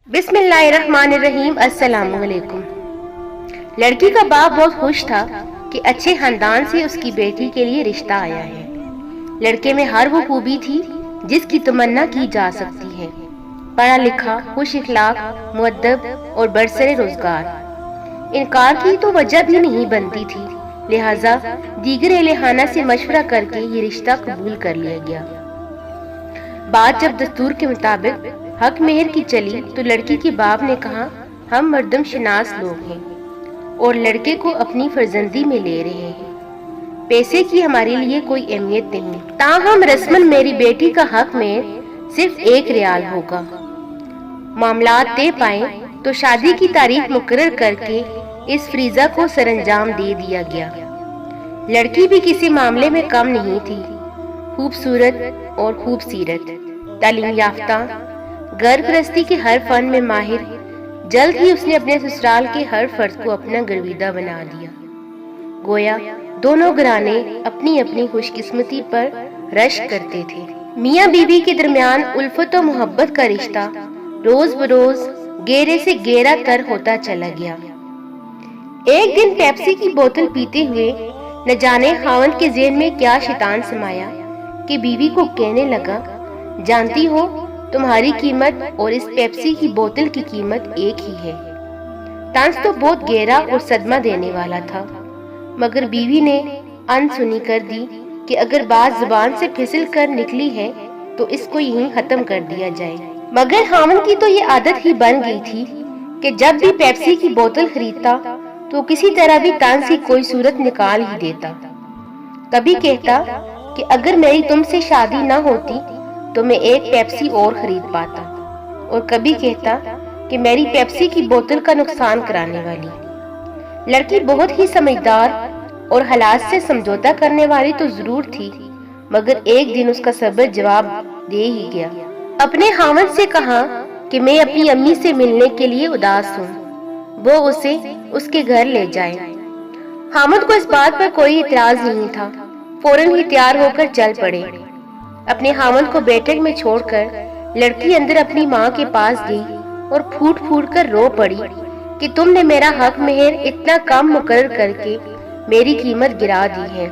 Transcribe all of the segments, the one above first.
बिस्मिल्लाहिर्रहमानिर्रहीम। अस्सलाम वालेकुम। लड़की का बाप बहुत खुश था कि अच्छे खानदान से उसकी बेटी के लिए रिश्ता आया है। लड़के में हर वो खूबी थी जिसकी तमन्ना की जा सकती है। पढ़ा लिखा, खुश इखलाक, मुअद्दब और बरसरे रोजगार। इनकार की तो वजह भी नहीं बनती थी, लिहाजा दीगर एहलिहाना से मशवरा करके ये रिश्ता कबूल कर लिया गया। बात जब दस्तूर के मुताबिक हक मेहर की चली तो लड़की के बाप ने कहा, हम मर्दम शनास लोग हैं और लड़के को अपनी फर्जंदी में ले रहे हैं। पैसे की हमारे लिए कोई अहमियत नहीं, ताहम रस्मन मेरी बेटी का हक मेहर सिर्फ 1 रियाल होगा। मामलात तय पाए तो शादी की तारीख मुकर्रर करके इस फरीजा को सरंजाम दे दिया गया। लड़की भी किसी मामले में कम नहीं थी, खूबसूरत और खूबसीरत, तालीम याफ्ता, घर गृहस्थी के हर फन में माहिर। जल्द ही उसने अपने ससुराल के हर फर्द को अपना गर्विदा बना लिया। गोया दोनों घराने अपनी अपनी खुशकिस्मती पर रश करते थे। मियाँ बीवी के दरमियान उल्फत और मोहब्बत का रिश्ता रोज बरोज गहरे से गहरा तर होता चला गया। एक दिन पेप्सी की बोतल पीते हुए न जाने खावंद के ज़हन में क्या शैतान समाया कि बीवी को कहने लगा, जानती हो तुम्हारी कीमत और इस पेप्सी की बोतल की कीमत एक ही है। तंज तो बहुत गहरा और सदमा देने वाला था, मगर बीवी ने अनसुनी कर दी कि अगर बात जुबान से फिसल कर निकली है तो इसको यहीं खत्म कर दिया जाए। मगर खामन की तो ये आदत ही बन गई थी कि जब भी पेप्सी की बोतल खरीदता तो किसी तरह भी तंज की कोई सूरत निकाल ही देता। कभी कहता कि अगर मेरी तुमसे शादी न होती तो मैं 1 पेप्सी और खरीद पाता, और कभी कहता कि मेरी पेप्सी की बोतल का नुकसान कराने वाली। लड़की बहुत ही समझदार और हालात से समझौता करने वाली तो जरूर थी, मगर एक दिन उसका सब्र जवाब दे ही गया। अपने खामद से कहा कि मैं अपनी अम्मी से मिलने के लिए उदास हूँ, वो उसे उसके घर ले जाए। खामद को इस बात पर कोई इतराज नहीं था, फौरन ही तैयार होकर चल पड़े। अपने खामद को बैठक में छोड़कर लड़की अंदर अपनी माँ के पास गई और फूट फूट कर रो पड़ी कि तुमने मेरा हक मेहर इतना कम मुकर्रर करके मेरी कीमत गिरा दी है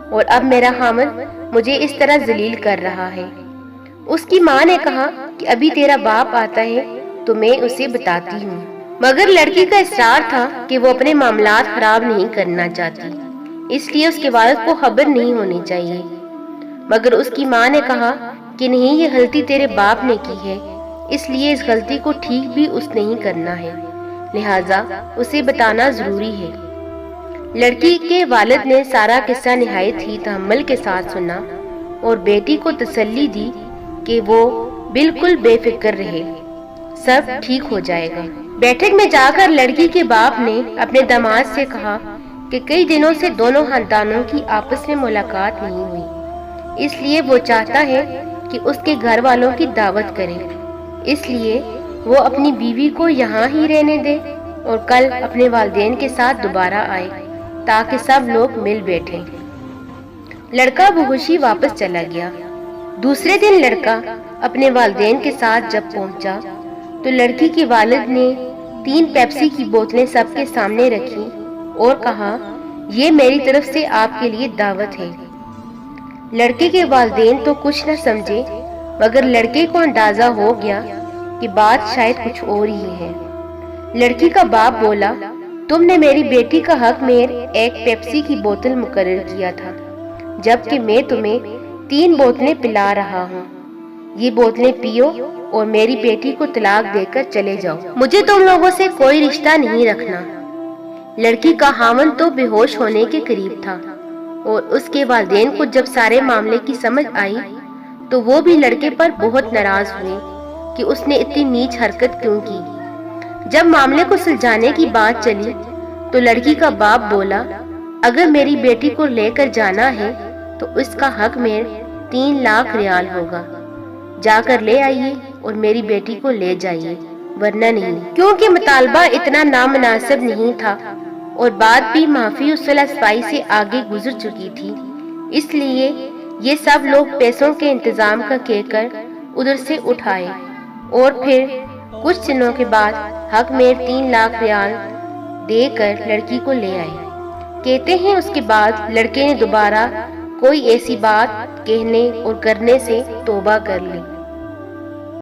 और अब मेरा खामद मुझे इस तरह जलील कर रहा है। उसकी माँ ने कहा कि अभी तेरा बाप आता है तो मैं उसे बताती हूँ, मगर लड़की का इसरार था कि वो अपने मामलात खराब नहीं करना चाहती, इसलिए उसके वालिद को खबर नहीं होनी चाहिए। मगर उसकी माँ ने कहा कि नहीं, ये गलती तेरे बाप ने की है, इसलिए इस गलती को ठीक भी उसने ही करना है, लिहाजा उसे बताना जरूरी है। लड़की के वालिद ने सारा किस्सा निहायत ही तहम्मुल के साथ सुना और बेटी को तसल्ली दी कि वो बिल्कुल बेफिक्र रहे, सब ठीक हो जाएगा। बैठक में जाकर लड़की के बाप ने अपने दामाद से कहा कि कई दिनों से दोनों खानदानों की आपस में मुलाकात नहीं हुई, इसलिए वो चाहता है कि उसके घर वालों की दावत करें। इसलिए वो अपनी बीवी को यहाँ ही रहने दे और कल अपने वालिदैन के साथ दोबारा आए ताकि सब लोग मिल बैठें। लड़का बेहोशी वापस चला गया। दूसरे दिन लड़का अपने वालिदैन के साथ जब पहुंचा तो लड़की के वालिद ने 3 पेप्सी की बोतलें सबके सामने रखी और कहा, ये मेरी तरफ से आपके लिए दावत है। लड़के के वालिदैन तो कुछ न समझे, मगर लड़के को अंदाजा हो गया कि बात शायद कुछ और ही है। लड़की का बाप बोला, तुमने मेरी बेटी का हक मेहर 1 पेप्सी की बोतल मुकर्रर किया था, जबकि मैं तुम्हें 3 बोतलें पिला रहा हूँ। ये बोतलें पियो और मेरी बेटी को तलाक देकर चले जाओ, मुझे तुम लोगों से कोई रिश्ता नहीं रखना। लड़की का खामद तो बेहोश होने के करीब था और उसके वालिदैन को जब सारे मामले की समझ आई तो वो भी लड़के पर बहुत नाराज हुए कि उसने इतनी नीच हरकत क्यों की। जब मामले को सुलझाने की बात चली तो लड़की का बाप बोला, अगर मेरी बेटी को लेकर जाना है तो इसका हक मेहर 3 लाख रियाल होगा। जाकर ले आइए और मेरी बेटी को ले जाइए, वरना नहीं। क्योंकि मुतालबा इतना नामुनासिब नहीं था और बात भी माफी उसला सफाई से आगे गुजर चुकी थी, इसलिए ये सब लोग पैसों के इंतजाम का कहकर उधर से उठाए और फिर کچھ دنوں کے بعد حق میر 3 لاکھ ریال دے کر لڑکی کو لے آئے۔ کہتے ہیں اس کے بعد لڑکے نے دوبارہ کوئی ایسی بات کہنے اور کرنے سے توبہ کر لی۔